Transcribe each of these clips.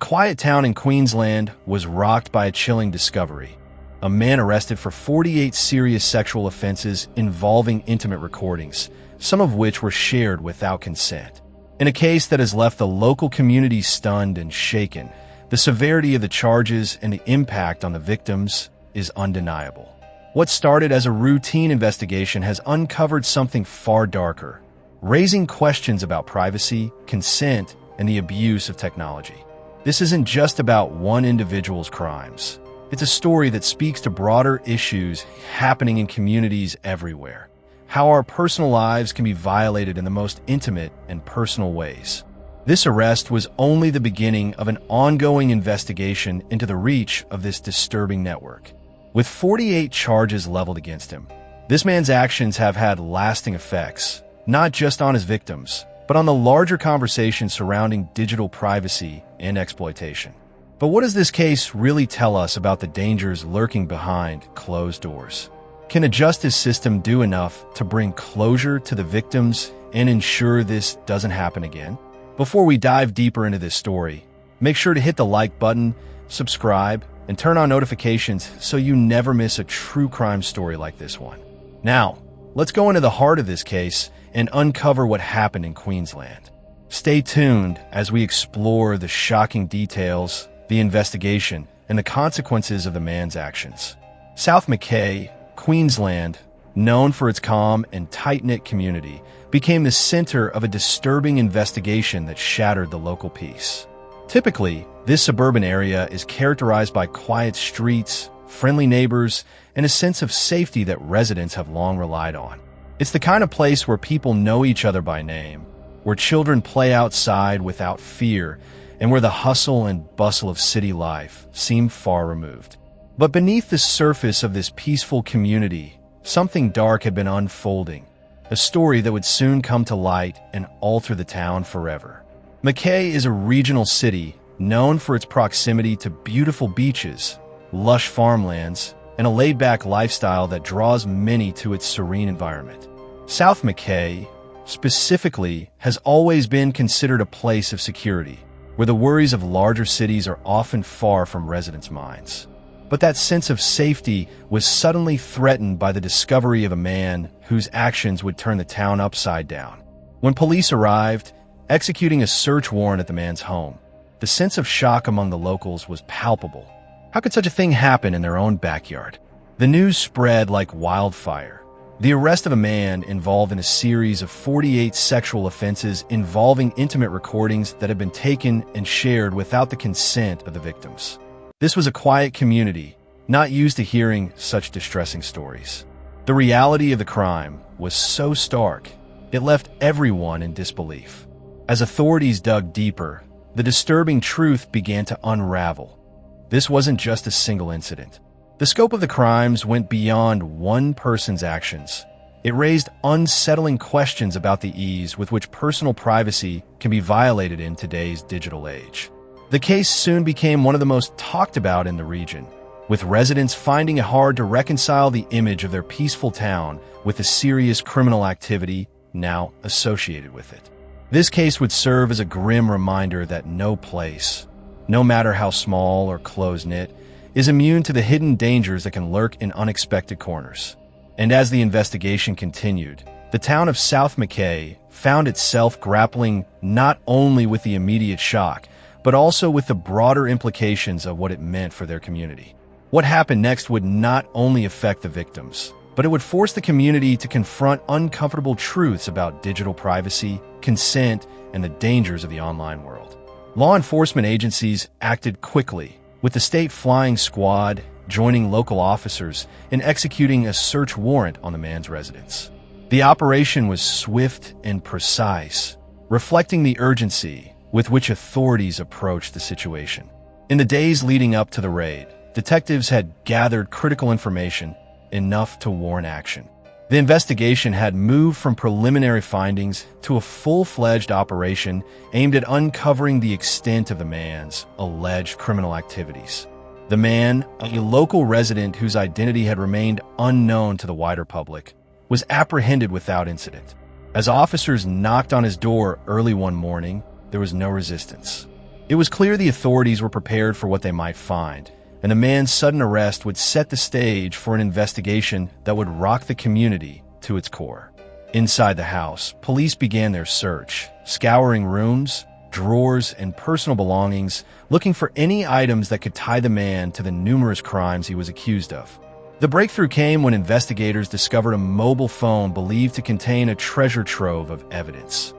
quiet town in Queensland was rocked by a chilling discovery. A man arrested for 48 serious sexual offenses involving intimate recordings, some of which were shared without consent. In a case that has left the local community stunned and shaken, the severity of the charges and the impact on the victims is undeniable. What started as a routine investigation has uncovered something far darker, raising questions about privacy, consent, and the abuse of technology. This isn't just about one individual's crimes. It's a story that speaks to broader issues happening in communities everywhere. How our personal lives can be violated in the most intimate and personal ways. This arrest was only the beginning of an ongoing investigation into the reach of this disturbing network. With 48 charges leveled against him, this man's actions have had lasting effects, not just on his victims, but on the larger conversation surrounding digital privacy and exploitation. But what does this case really tell us about the dangers lurking behind closed doors? Can a justice system do enough to bring closure to the victims and ensure this doesn't happen again? Before we dive deeper into this story, make sure to hit the like button, subscribe, and turn on notifications so you never miss a true crime story like this one. Now, let's go into the heart of this case and uncover what happened in Queensland. Stay tuned as we explore the shocking details, the investigation, and the consequences of the man's actions. South Mackay, Queensland, known for its calm and tight-knit community, became the center of a disturbing investigation that shattered the local peace. Typically, this suburban area is characterized by quiet streets, friendly neighbors, and a sense of safety that residents have long relied on. It's the kind of place where people know each other by name, where children play outside without fear, and where the hustle and bustle of city life seem far removed. But beneath the surface of this peaceful community, something dark had been unfolding, a story that would soon come to light and alter the town forever. Mackay is a regional city known for its proximity to beautiful beaches, lush farmlands, and a laid-back lifestyle that draws many to its serene environment. South Mackay, specifically, has always been considered a place of security, where the worries of larger cities are often far from residents' minds. But that sense of safety was suddenly threatened by the discovery of a man whose actions would turn the town upside down. When police arrived, executing a search warrant at the man's home, the sense of shock among the locals was palpable. How could such a thing happen in their own backyard? The news spread like wildfire. The arrest of a man involved in a series of 48 sexual offenses involving intimate recordings that had been taken and shared without the consent of the victims. This was a quiet community, not used to hearing such distressing stories. The reality of the crime was so stark, it left everyone in disbelief. As authorities dug deeper, the disturbing truth began to unravel. This wasn't just a single incident. The scope of the crimes went beyond one person's actions. It raised unsettling questions about the ease with which personal privacy can be violated in today's digital age. The case soon became one of the most talked about in the region, with residents finding it hard to reconcile the image of their peaceful town with the serious criminal activity now associated with it. This case would serve as a grim reminder that no place, no matter how small or close-knit, is immune to the hidden dangers that can lurk in unexpected corners. And as the investigation continued, the town of South Mackay found itself grappling not only with the immediate shock, but also with the broader implications of what it meant for their community. What happened next would not only affect the victims, but it would force the community to confront uncomfortable truths about digital privacy, consent, and the dangers of the online world. Law enforcement agencies acted quickly, with the state flying squad joining local officers in executing a search warrant on the man's residence. The operation was swift and precise, reflecting the urgency with which authorities approached the situation. In the days leading up to the raid, detectives had gathered critical information enough to warrant action. The investigation had moved from preliminary findings to a full-fledged operation aimed at uncovering the extent of the man's alleged criminal activities. The man, a local resident whose identity had remained unknown to the wider public, was apprehended without incident. As officers knocked on his door early one morning, there was no resistance. It was clear the authorities were prepared for what they might find, and the man's sudden arrest would set the stage for an investigation that would rock the community to its core. Inside the house, police began their search, scouring rooms, drawers, and personal belongings, looking for any items that could tie the man to the numerous crimes he was accused of. The breakthrough came when investigators discovered a mobile phone believed to contain a treasure trove of evidence.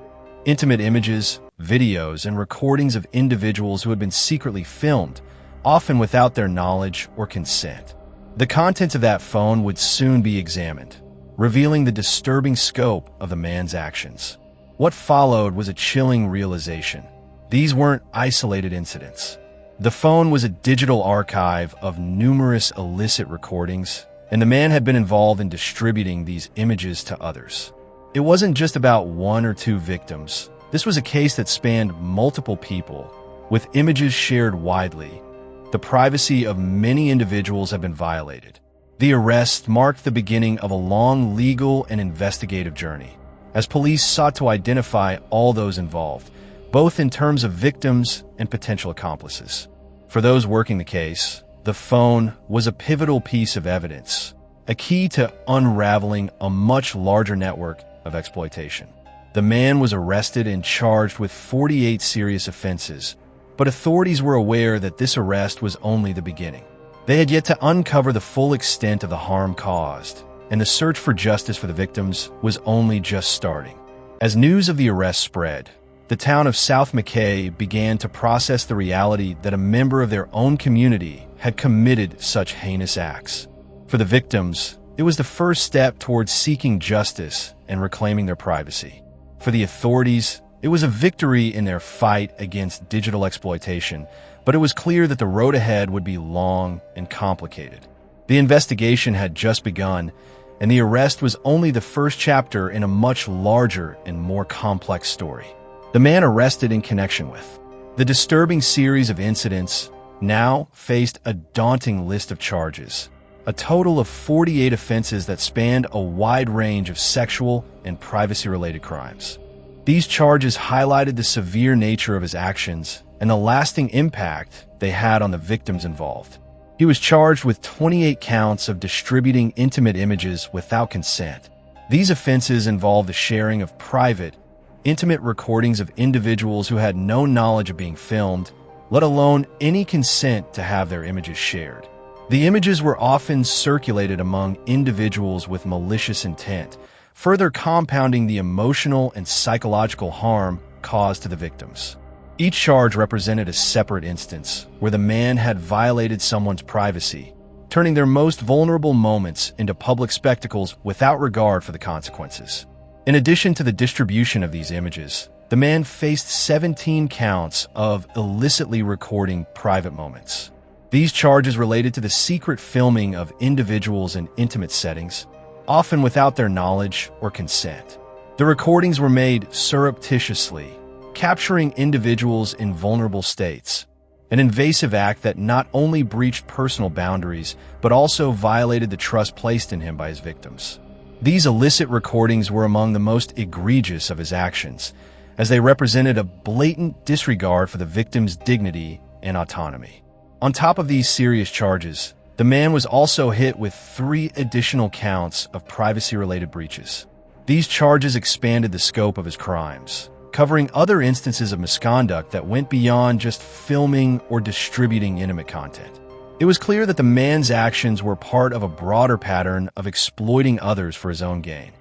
Intimate images, videos, and recordings of individuals who had been secretly filmed, often without their knowledge or consent. The contents of that phone would soon be examined, revealing the disturbing scope of the man's actions. What followed was a chilling realization. These weren't isolated incidents. The phone was a digital archive of numerous illicit recordings, and the man had been involved in distributing these images to others. It wasn't just about one or two victims. This was a case that spanned multiple people, with images shared widely. The privacy of many individuals had been violated. The arrest marked the beginning of a long legal and investigative journey, as police sought to identify all those involved, both in terms of victims and potential accomplices. For those working the case, the phone was a pivotal piece of evidence, a key to unraveling a much larger network of exploitation. The man was arrested and charged with 48 serious offenses, but authorities were aware that this arrest was only the beginning. They had yet to uncover the full extent of the harm caused, and the search for justice for the victims was only just starting. As news of the arrest spread, the town of South Mackay began to process the reality that a member of their own community had committed such heinous acts. For the victims, it was the first step towards seeking justice and reclaiming their privacy. For the authorities, it was a victory in their fight against digital exploitation, but it was clear that the road ahead would be long and complicated. The investigation had just begun, and the arrest was only the first chapter in a much larger and more complex story. The man arrested in connection with the disturbing series of incidents now faced a daunting list of charges, a total of 48 offenses that spanned a wide range of sexual and privacy-related crimes. These charges highlighted the severe nature of his actions and the lasting impact they had on the victims involved. He was charged with 28 counts of distributing intimate images without consent. These offenses involved the sharing of private, intimate recordings of individuals who had no knowledge of being filmed, let alone any consent to have their images shared. The images were often circulated among individuals with malicious intent, further compounding the emotional and psychological harm caused to the victims. Each charge represented a separate instance where the man had violated someone's privacy, turning their most vulnerable moments into public spectacles without regard for the consequences. In addition to the distribution of these images, the man faced 17 counts of illicitly recording private moments. These charges related to the secret filming of individuals in intimate settings, often without their knowledge or consent. The recordings were made surreptitiously, capturing individuals in vulnerable states, an invasive act that not only breached personal boundaries, but also violated the trust placed in him by his victims. These illicit recordings were among the most egregious of his actions, as they represented a blatant disregard for the victim's dignity and autonomy. On top of these serious charges, the man was also hit with 3 additional counts of privacy-related breaches. These charges expanded the scope of his crimes, covering other instances of misconduct that went beyond just filming or distributing intimate content. It was clear that the man's actions were part of a broader pattern of exploiting others for his own gain,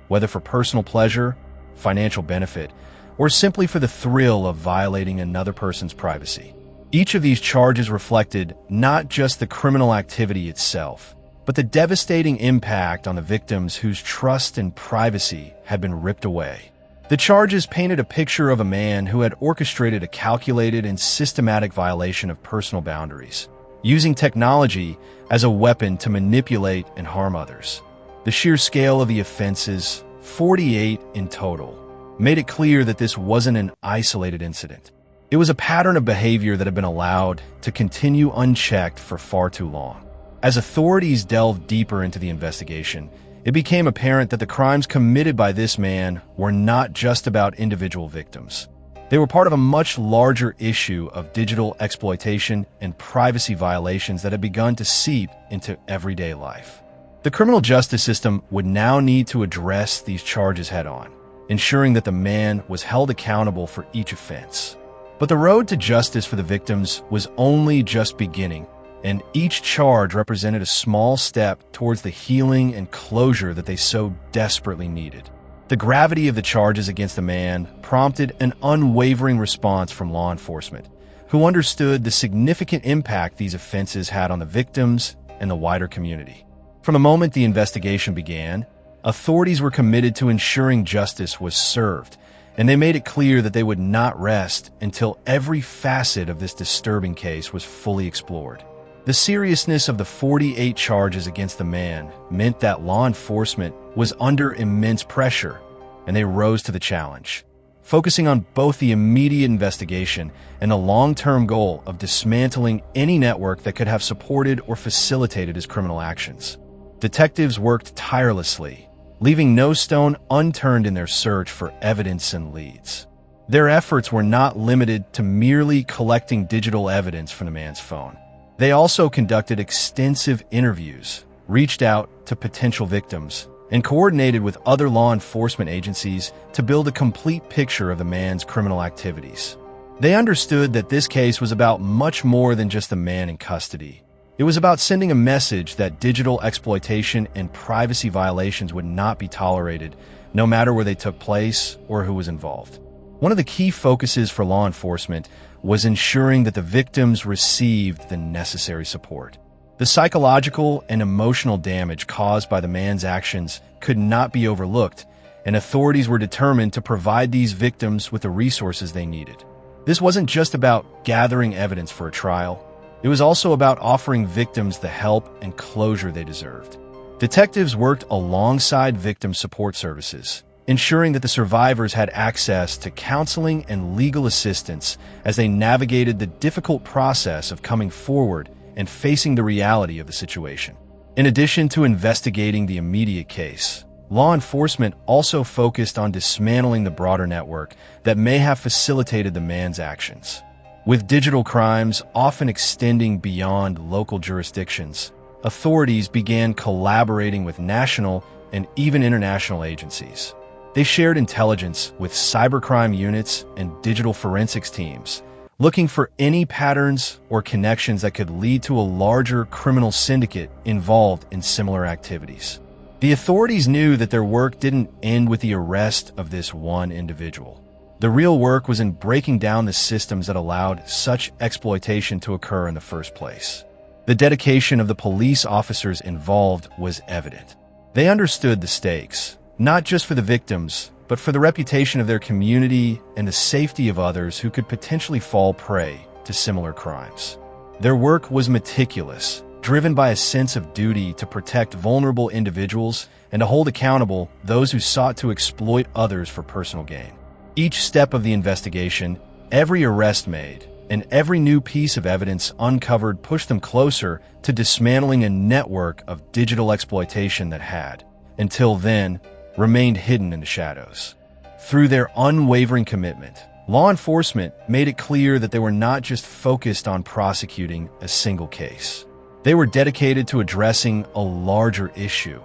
whether for personal pleasure, financial benefit, or simply for the thrill of violating another person's privacy. Each of these charges reflected not just the criminal activity itself, but the devastating impact on the victims whose trust and privacy had been ripped away. The charges painted a picture of a man who had orchestrated a calculated and systematic violation of personal boundaries, using technology as a weapon to manipulate and harm others. The sheer scale of the offenses, 48 in total, made it clear that this wasn't an isolated incident. It was a pattern of behavior that had been allowed to continue unchecked for far too long. As authorities delved deeper into the investigation, it became apparent that the crimes committed by this man were not just about individual victims. They were part of a much larger issue of digital exploitation and privacy violations that had begun to seep into everyday life. The criminal justice system would now need to address these charges head-on, ensuring that the man was held accountable for each offense. But the road to justice for the victims was only just beginning, and each charge represented a small step towards the healing and closure that they so desperately needed. The gravity of the charges against the man prompted an unwavering response from law enforcement, who understood the significant impact these offenses had on the victims and the wider community. From the moment the investigation began, authorities were committed to ensuring justice was served, and they made it clear that they would not rest until every facet of this disturbing case was fully explored. The seriousness of the 48 charges against the man meant that law enforcement was under immense pressure, and they rose to the challenge, focusing on both the immediate investigation and the long-term goal of dismantling any network that could have supported or facilitated his criminal actions. Detectives worked tirelessly, leaving no stone unturned in their search for evidence and leads. Their efforts were not limited to merely collecting digital evidence from the man's phone. They also conducted extensive interviews, reached out to potential victims, and coordinated with other law enforcement agencies to build a complete picture of the man's criminal activities. They understood that this case was about much more than just the man in custody. It was about sending a message that digital exploitation and privacy violations would not be tolerated, no matter where they took place or who was involved. One of the key focuses for law enforcement was ensuring that the victims received the necessary support. The psychological and emotional damage caused by the man's actions could not be overlooked, and authorities were determined to provide these victims with the resources they needed. This wasn't just about gathering evidence for a trial. It was also about offering victims the help and closure they deserved. Detectives worked alongside victim support services, ensuring that the survivors had access to counseling and legal assistance as they navigated the difficult process of coming forward and facing the reality of the situation. In addition to investigating the immediate case, law enforcement also focused on dismantling the broader network that may have facilitated the man's actions. With digital crimes often extending beyond local jurisdictions, authorities began collaborating with national and even international agencies. They shared intelligence with cybercrime units and digital forensics teams, looking for any patterns or connections that could lead to a larger criminal syndicate involved in similar activities. The authorities knew that their work didn't end with the arrest of this one individual. The real work was in breaking down the systems that allowed such exploitation to occur in the first place. The dedication of the police officers involved was evident. They understood the stakes, not just for the victims, but for the reputation of their community and the safety of others who could potentially fall prey to similar crimes. Their work was meticulous, driven by a sense of duty to protect vulnerable individuals and to hold accountable those who sought to exploit others for personal gain. Each step of the investigation, every arrest made, and every new piece of evidence uncovered pushed them closer to dismantling a network of digital exploitation that had, until then, remained hidden in the shadows. Through their unwavering commitment, law enforcement made it clear that they were not just focused on prosecuting a single case. They were dedicated to addressing a larger issue,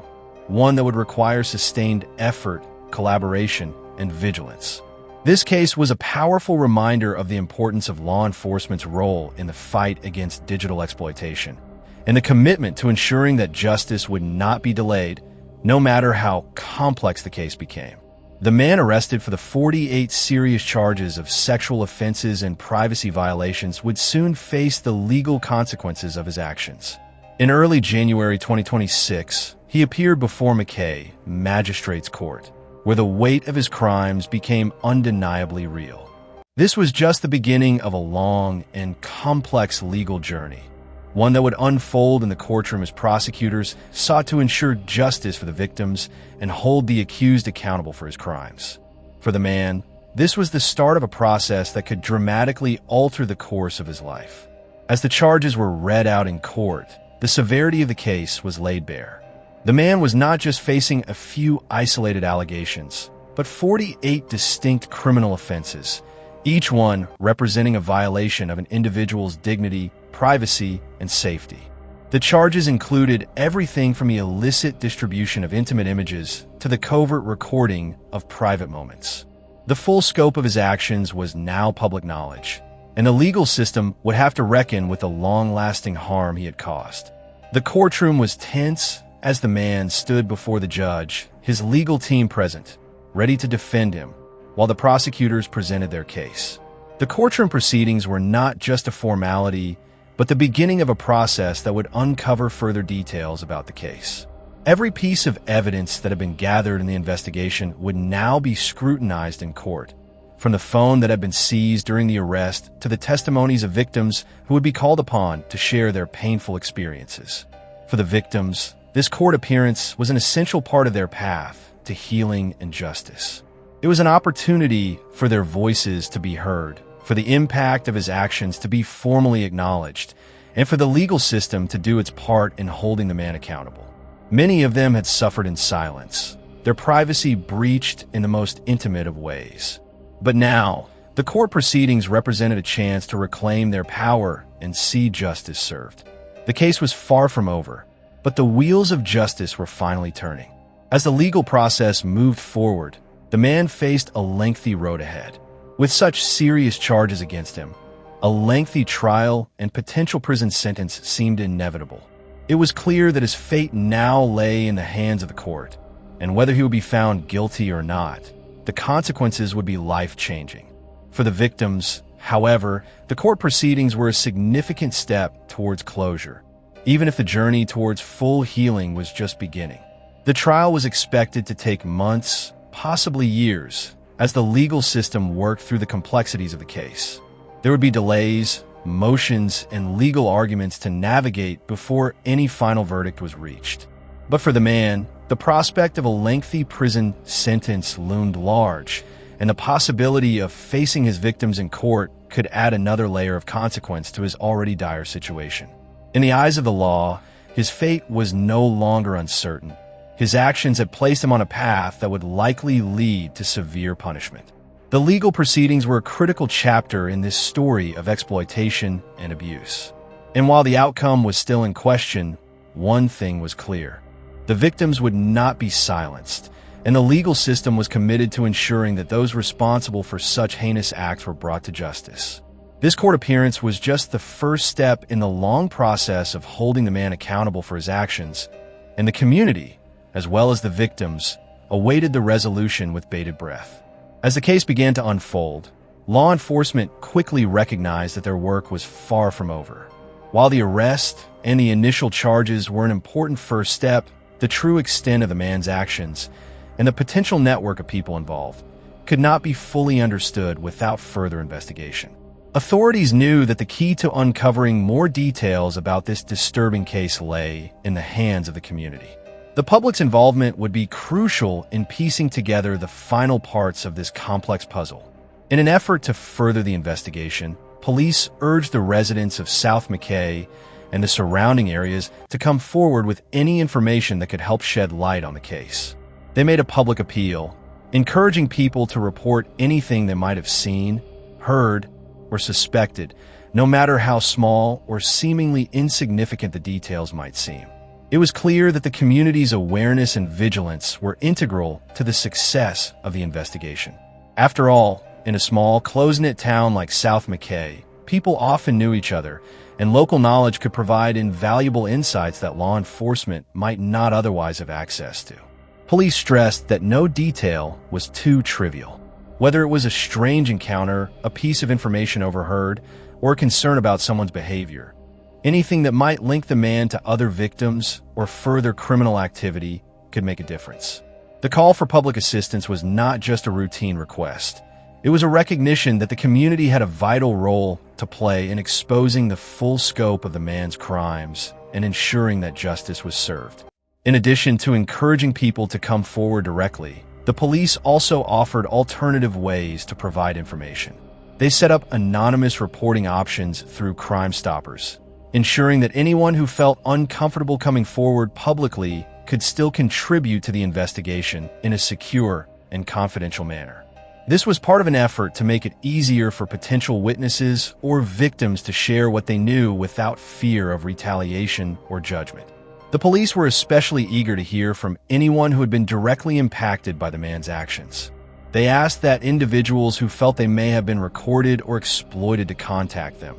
one that would require sustained effort, collaboration, and vigilance. This case was a powerful reminder of the importance of law enforcement's role in the fight against digital exploitation, and the commitment to ensuring that justice would not be delayed, no matter how complex the case became. The man arrested for the 48 serious charges of sexual offenses and privacy violations would soon face the legal consequences of his actions. In early January 2026, he appeared before McKay Magistrates Court, where the weight of his crimes became undeniably real. This was just the beginning of a long and complex legal journey, one that would unfold in the courtroom as prosecutors sought to ensure justice for the victims and hold the accused accountable for his crimes. For the man, this was the start of a process that could dramatically alter the course of his life. As the charges were read out in court, the severity of the case was laid bare. The man was not just facing a few isolated allegations, but 48 distinct criminal offenses, each one representing a violation of an individual's dignity, privacy, and safety. The charges included everything from the illicit distribution of intimate images to the covert recording of private moments. The full scope of his actions was now public knowledge, and the legal system would have to reckon with the long-lasting harm he had caused. The courtroom was tense as the man stood before the judge, his legal team present, ready to defend him, while the prosecutors presented their case. The courtroom proceedings were not just a formality, but the beginning of a process that would uncover further details about the case. Every piece of evidence that had been gathered in the investigation would now be scrutinized in court, from the phone that had been seized during the arrest to the testimonies of victims who would be called upon to share their painful experiences. For the victims, this court appearance was an essential part of their path to healing and justice. It was an opportunity for their voices to be heard, for the impact of his actions to be formally acknowledged, and for the legal system to do its part in holding the man accountable. Many of them had suffered in silence, their privacy breached in the most intimate of ways. But now, the court proceedings represented a chance to reclaim their power and see justice served. The case was far from over, but the wheels of justice were finally turning. As the legal process moved forward, the man faced a lengthy road ahead. With such serious charges against him, a lengthy trial and potential prison sentence seemed inevitable. It was clear that his fate now lay in the hands of the court, and whether he would be found guilty or not, the consequences would be life-changing. For the victims, however, the court proceedings were a significant step towards closure, even if the journey towards full healing was just beginning. The trial was expected to take months, possibly years, as the legal system worked through the complexities of the case. There would be delays, motions, and legal arguments to navigate before any final verdict was reached. But for the man, the prospect of a lengthy prison sentence loomed large, and the possibility of facing his victims in court could add another layer of consequence to his already dire situation. In the eyes of the law, his fate was no longer uncertain. His actions had placed him on a path that would likely lead to severe punishment. The legal proceedings were a critical chapter in this story of exploitation and abuse. And while the outcome was still in question, one thing was clear. The victims would not be silenced, and the legal system was committed to ensuring that those responsible for such heinous acts were brought to justice. This court appearance was just the first step in the long process of holding the man accountable for his actions, and the community, as well as the victims, awaited the resolution with bated breath. As the case began to unfold, law enforcement quickly recognized that their work was far from over. While the arrest and the initial charges were an important first step, the true extent of the man's actions and the potential network of people involved could not be fully understood without further investigation. Authorities knew that the key to uncovering more details about this disturbing case lay in the hands of the community. The public's involvement would be crucial in piecing together the final parts of this complex puzzle. In an effort to further the investigation, police urged the residents of South Mackay and the surrounding areas to come forward with any information that could help shed light on the case. They made a public appeal, encouraging people to report anything they might have seen, heard, or suspected, no matter how small or seemingly insignificant the details might seem. It was clear that the community's awareness and vigilance were integral to the success of the investigation. After all, in a small, close-knit town like South Mackay, people often knew each other, and local knowledge could provide invaluable insights that law enforcement might not otherwise have access to. Police stressed that no detail was too trivial. Whether it was a strange encounter, a piece of information overheard, or a concern about someone's behavior, anything that might link the man to other victims or further criminal activity could make a difference. The call for public assistance was not just a routine request. It was a recognition that the community had a vital role to play in exposing the full scope of the man's crimes and ensuring that justice was served. In addition to encouraging people to come forward directly, the police also offered alternative ways to provide information. They set up anonymous reporting options through Crime Stoppers, ensuring that anyone who felt uncomfortable coming forward publicly could still contribute to the investigation in a secure and confidential manner. This was part of an effort to make it easier for potential witnesses or victims to share what they knew without fear of retaliation or judgment. The police were especially eager to hear from anyone who had been directly impacted by the man's actions. They asked that individuals who felt they may have been recorded or exploited to contact them,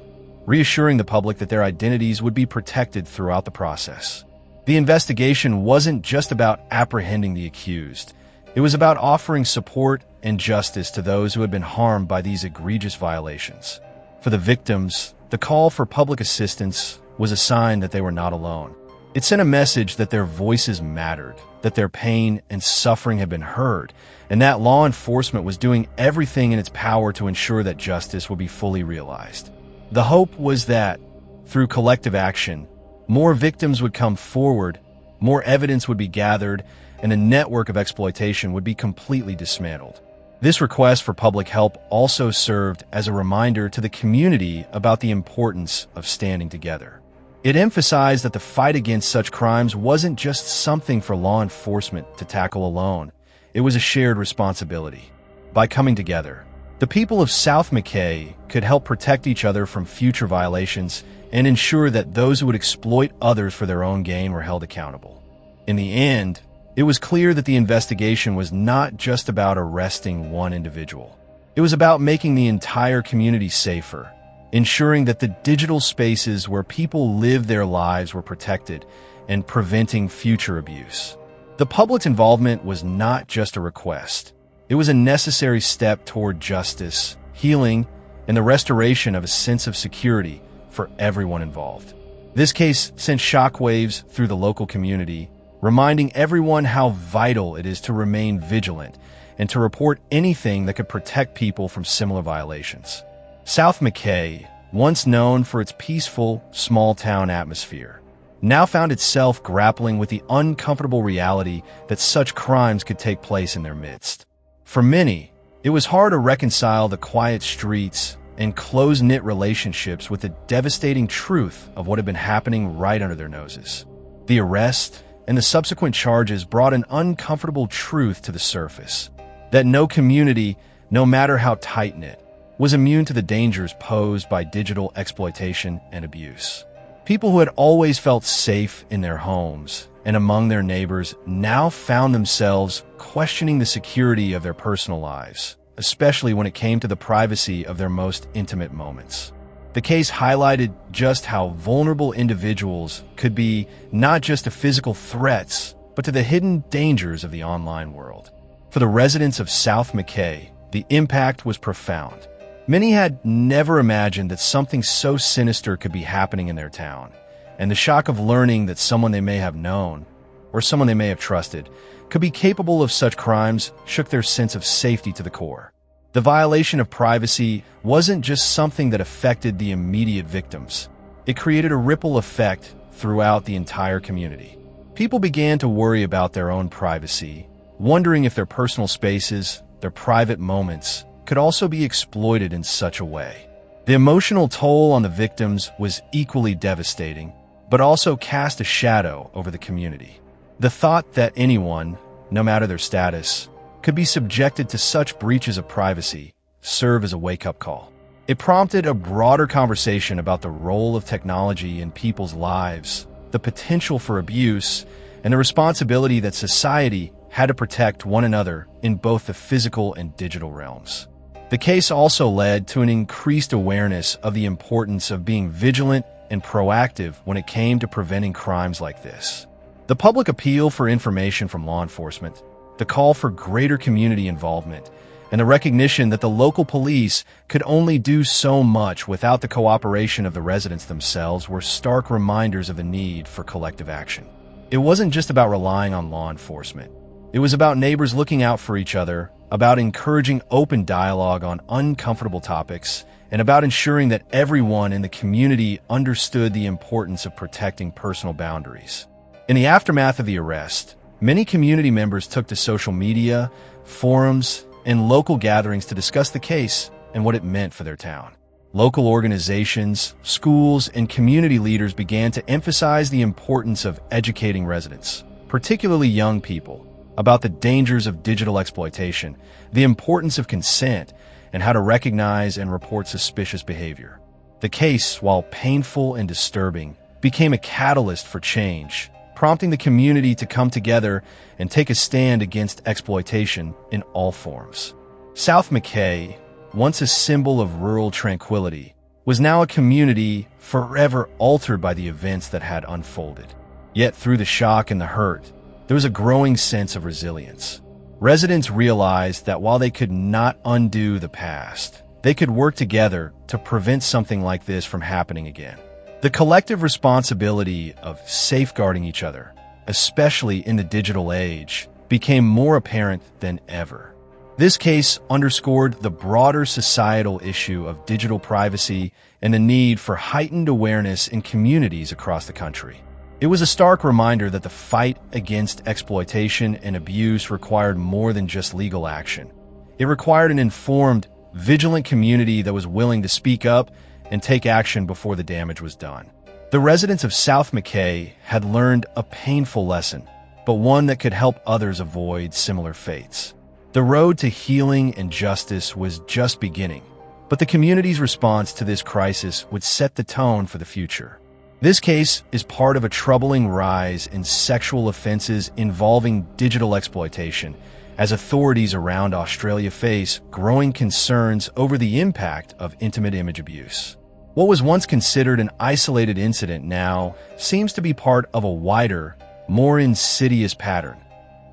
reassuring the public that their identities would be protected throughout the process. The investigation wasn't just about apprehending the accused. It was about offering support and justice to those who had been harmed by these egregious violations. For the victims, the call for public assistance was a sign that they were not alone. It sent a message that their voices mattered, that their pain and suffering had been heard, and that law enforcement was doing everything in its power to ensure that justice would be fully realized. The hope was that, through collective action, more victims would come forward, more evidence would be gathered, and the network of exploitation would be completely dismantled. This request for public help also served as a reminder to the community about the importance of standing together. It emphasized that the fight against such crimes wasn't just something for law enforcement to tackle alone. It was a shared responsibility. By coming together, the people of South Mackay could help protect each other from future violations and ensure that those who would exploit others for their own gain were held accountable. In the end, it was clear that the investigation was not just about arresting one individual. It was about making the entire community safer, ensuring that the digital spaces where people live their lives were protected, and preventing future abuse. The public's involvement was not just a request. It was a necessary step toward justice, healing, and the restoration of a sense of security for everyone involved. This case sent shockwaves through the local community, reminding everyone how vital it is to remain vigilant and to report anything that could protect people from similar violations. South Mackay, once known for its peaceful, small-town atmosphere, now found itself grappling with the uncomfortable reality that such crimes could take place in their midst. For many, it was hard to reconcile the quiet streets and close-knit relationships with the devastating truth of what had been happening right under their noses. The arrest and the subsequent charges brought an uncomfortable truth to the surface, that no community, no matter how tight-knit, was immune to the dangers posed by digital exploitation and abuse. People who had always felt safe in their homes and among their neighbors now found themselves questioning the security of their personal lives, especially when it came to the privacy of their most intimate moments. The case highlighted just how vulnerable individuals could be, not just to physical threats, but to the hidden dangers of the online world. For the residents of South Mackay, the impact was profound. Many had never imagined that something so sinister could be happening in their town, and the shock of learning that someone they may have known, or someone they may have trusted, could be capable of such crimes shook their sense of safety to the core. The violation of privacy wasn't just something that affected the immediate victims. It created a ripple effect throughout the entire community. People began to worry about their own privacy, wondering if their personal spaces, their private moments, could also be exploited in such a way. The emotional toll on the victims was equally devastating, but also cast a shadow over the community. The thought that anyone, no matter their status, could be subjected to such breaches of privacy served as a wake-up call. It prompted a broader conversation about the role of technology in people's lives, the potential for abuse, and the responsibility that society had to protect one another in both the physical and digital realms. The case also led to an increased awareness of the importance of being vigilant and proactive when it came to preventing crimes like this. The public appeal for information from law enforcement, the call for greater community involvement, and the recognition that the local police could only do so much without the cooperation of the residents themselves were stark reminders of the need for collective action. It wasn't just about relying on law enforcement. It was about neighbors looking out for each other, about encouraging open dialogue on uncomfortable topics, and about ensuring that everyone in the community understood the importance of protecting personal boundaries. In the aftermath of the arrest, many community members took to social media, forums, and local gatherings to discuss the case and what it meant for their town. Local organizations, schools, and community leaders began to emphasize the importance of educating residents, particularly young people, about the dangers of digital exploitation, the importance of consent, and how to recognize and report suspicious behavior. The case, while painful and disturbing, became a catalyst for change, prompting the community to come together and take a stand against exploitation in all forms. South Mackay, once a symbol of rural tranquility, was now a community forever altered by the events that had unfolded. Yet through the shock and the hurt, there was a growing sense of resilience. Residents realized that while they could not undo the past, they could work together to prevent something like this from happening again. The collective responsibility of safeguarding each other, especially in the digital age, became more apparent than ever. This case underscored the broader societal issue of digital privacy and the need for heightened awareness in communities across the country. It was a stark reminder that the fight against exploitation and abuse required more than just legal action. It required an informed, vigilant community that was willing to speak up and take action before the damage was done. The residents of South Mackay had learned a painful lesson, but one that could help others avoid similar fates. The road to healing and justice was just beginning, but the community's response to this crisis would set the tone for the future. This case is part of a troubling rise in sexual offenses involving digital exploitation, as authorities around Australia face growing concerns over the impact of intimate image abuse. What was once considered an isolated incident now seems to be part of a wider, more insidious pattern,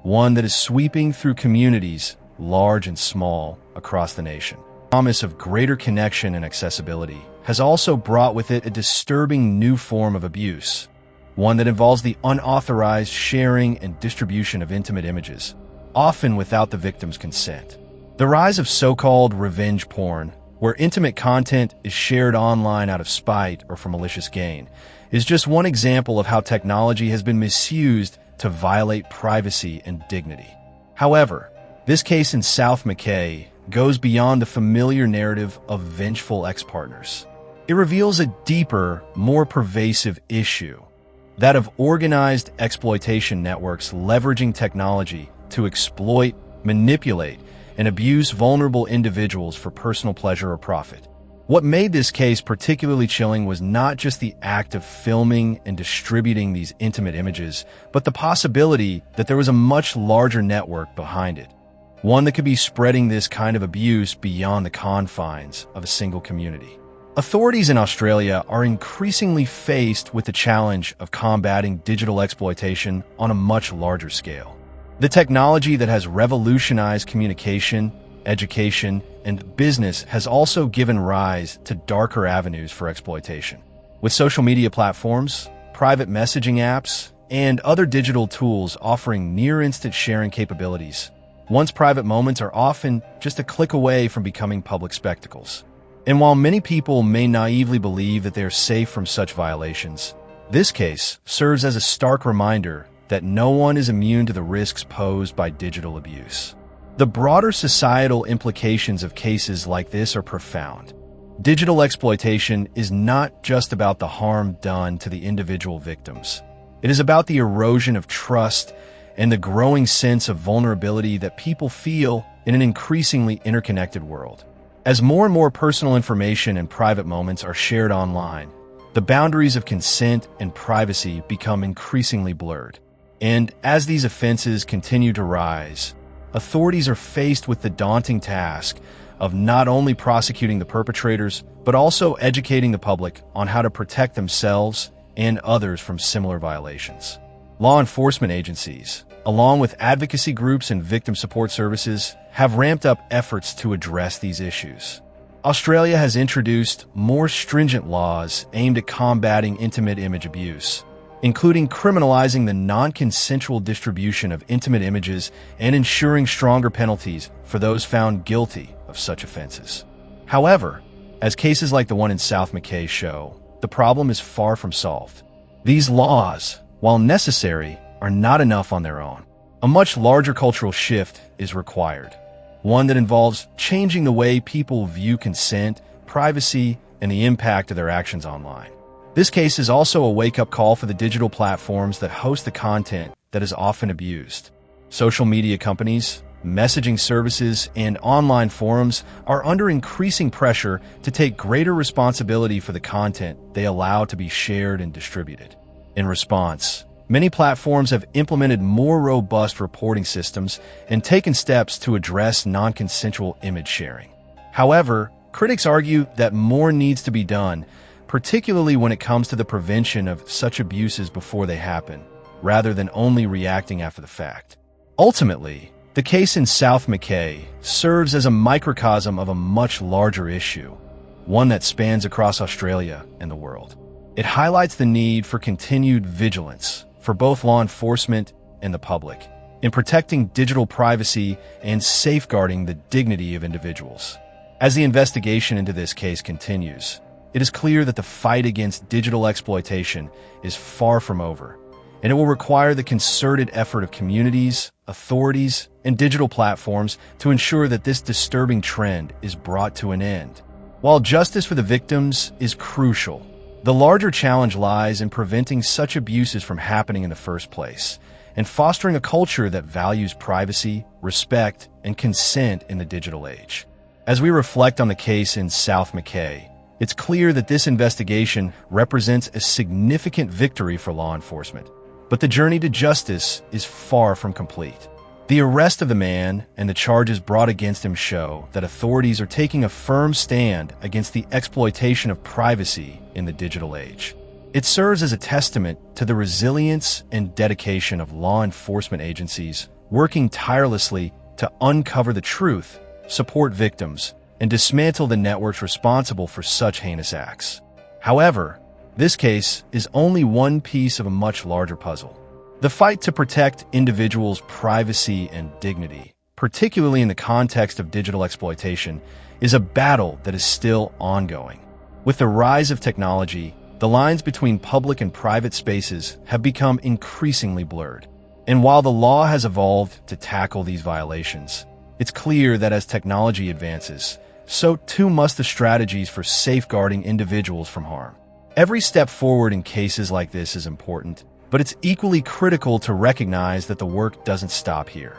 one that is sweeping through communities, large and small, across the nation. The promise of greater connection and accessibility has also brought with it a disturbing new form of abuse, one that involves the unauthorized sharing and distribution of intimate images, often without the victim's consent. The rise of so-called revenge porn, where intimate content is shared online out of spite or for malicious gain, is just one example of how technology has been misused to violate privacy and dignity. However, this case in South Mackay goes beyond the familiar narrative of vengeful ex-partners. It reveals a deeper, more pervasive issue, that of organized exploitation networks leveraging technology to exploit, manipulate, and abuse vulnerable individuals for personal pleasure or profit. What made this case particularly chilling was not just the act of filming and distributing these intimate images, but the possibility that there was a much larger network behind it, one that could be spreading this kind of abuse beyond the confines of a single community. Authorities in Australia are increasingly faced with the challenge of combating digital exploitation on a much larger scale. The technology that has revolutionized communication, education, and business has also given rise to darker avenues for exploitation. With social media platforms, private messaging apps, and other digital tools offering near-instant sharing capabilities, one's private moments are often just a click away from becoming public spectacles. And while many people may naively believe that they are safe from such violations, this case serves as a stark reminder that no one is immune to the risks posed by digital abuse. The broader societal implications of cases like this are profound. Digital exploitation is not just about the harm done to the individual victims. It is about the erosion of trust and the growing sense of vulnerability that people feel in an increasingly interconnected world. As more and more personal information and private moments are shared online, the boundaries of consent and privacy become increasingly blurred. And as these offenses continue to rise, authorities are faced with the daunting task of not only prosecuting the perpetrators, but also educating the public on how to protect themselves and others from similar violations. Law enforcement agencies, along with advocacy groups and victim support services, have ramped up efforts to address these issues. Australia has introduced more stringent laws aimed at combating intimate image abuse, including criminalizing the non-consensual distribution of intimate images and ensuring stronger penalties for those found guilty of such offenses. However, as cases like the one in South Mackay show, the problem is far from solved. These laws, while necessary, are not enough on their own. A much larger cultural shift is required, one that involves changing the way people view consent, privacy, and the impact of their actions online. This case is also a wake-up call for the digital platforms that host the content that is often abused. Social media companies, messaging services, and online forums are under increasing pressure to take greater responsibility for the content they allow to be shared and distributed. In response, many platforms have implemented more robust reporting systems and taken steps to address non-consensual image sharing. However, critics argue that more needs to be done, particularly when it comes to the prevention of such abuses before they happen, rather than only reacting after the fact. Ultimately, the case in South Mackay serves as a microcosm of a much larger issue, one that spans across Australia and the world. It highlights the need for continued vigilance for both law enforcement and the public in protecting digital privacy and safeguarding the dignity of individuals. As the investigation into this case continues, it is clear that the fight against digital exploitation is far from over, and it will require the concerted effort of communities, authorities, and digital platforms to ensure that this disturbing trend is brought to an end. While justice for the victims is crucial, the larger challenge lies in preventing such abuses from happening in the first place and fostering a culture that values privacy, respect, and consent in the digital age. As we reflect on the case in South Mackay, it's clear that this investigation represents a significant victory for law enforcement. But the journey to justice is far from complete. The arrest of the man and the charges brought against him show that authorities are taking a firm stand against the exploitation of privacy in the digital age. It serves as a testament to the resilience and dedication of law enforcement agencies working tirelessly to uncover the truth, support victims, and dismantle the networks responsible for such heinous acts. However, this case is only one piece of a much larger puzzle. The fight to protect individuals' privacy and dignity, particularly in the context of digital exploitation, is a battle that is still ongoing. With the rise of technology, the lines between public and private spaces have become increasingly blurred. And while the law has evolved to tackle these violations, it's clear that as technology advances, so too must the strategies for safeguarding individuals from harm. Every step forward in cases like this is important, but it's equally critical to recognize that the work doesn't stop here.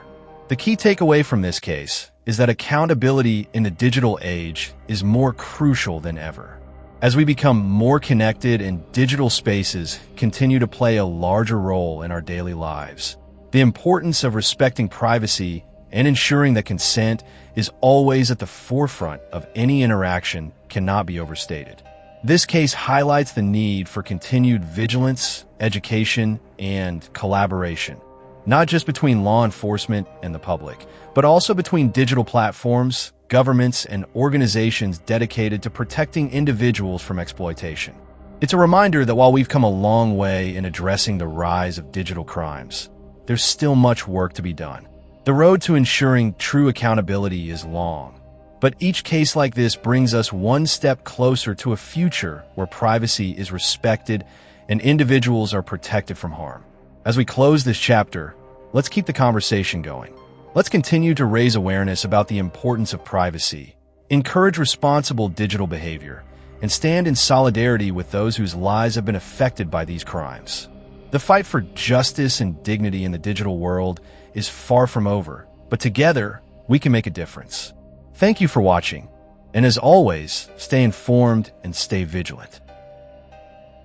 The key takeaway from this case is that accountability in the digital age is more crucial than ever. As we become more connected and digital spaces continue to play a larger role in our daily lives, the importance of respecting privacy and ensuring that consent is always at the forefront of any interaction cannot be overstated. This case highlights the need for continued vigilance, education, and collaboration, not just between law enforcement and the public, but also between digital platforms, governments, and organizations dedicated to protecting individuals from exploitation. It's a reminder that while we've come a long way in addressing the rise of digital crimes, there's still much work to be done. The road to ensuring true accountability is long, but each case like this brings us one step closer to a future where privacy is respected and individuals are protected from harm. As we close this chapter, let's keep the conversation going. Let's continue to raise awareness about the importance of privacy, encourage responsible digital behavior, and stand in solidarity with those whose lives have been affected by these crimes. The fight for justice and dignity in the digital world is far from over, but together, we can make a difference. Thank you for watching, and as always, stay informed and stay vigilant.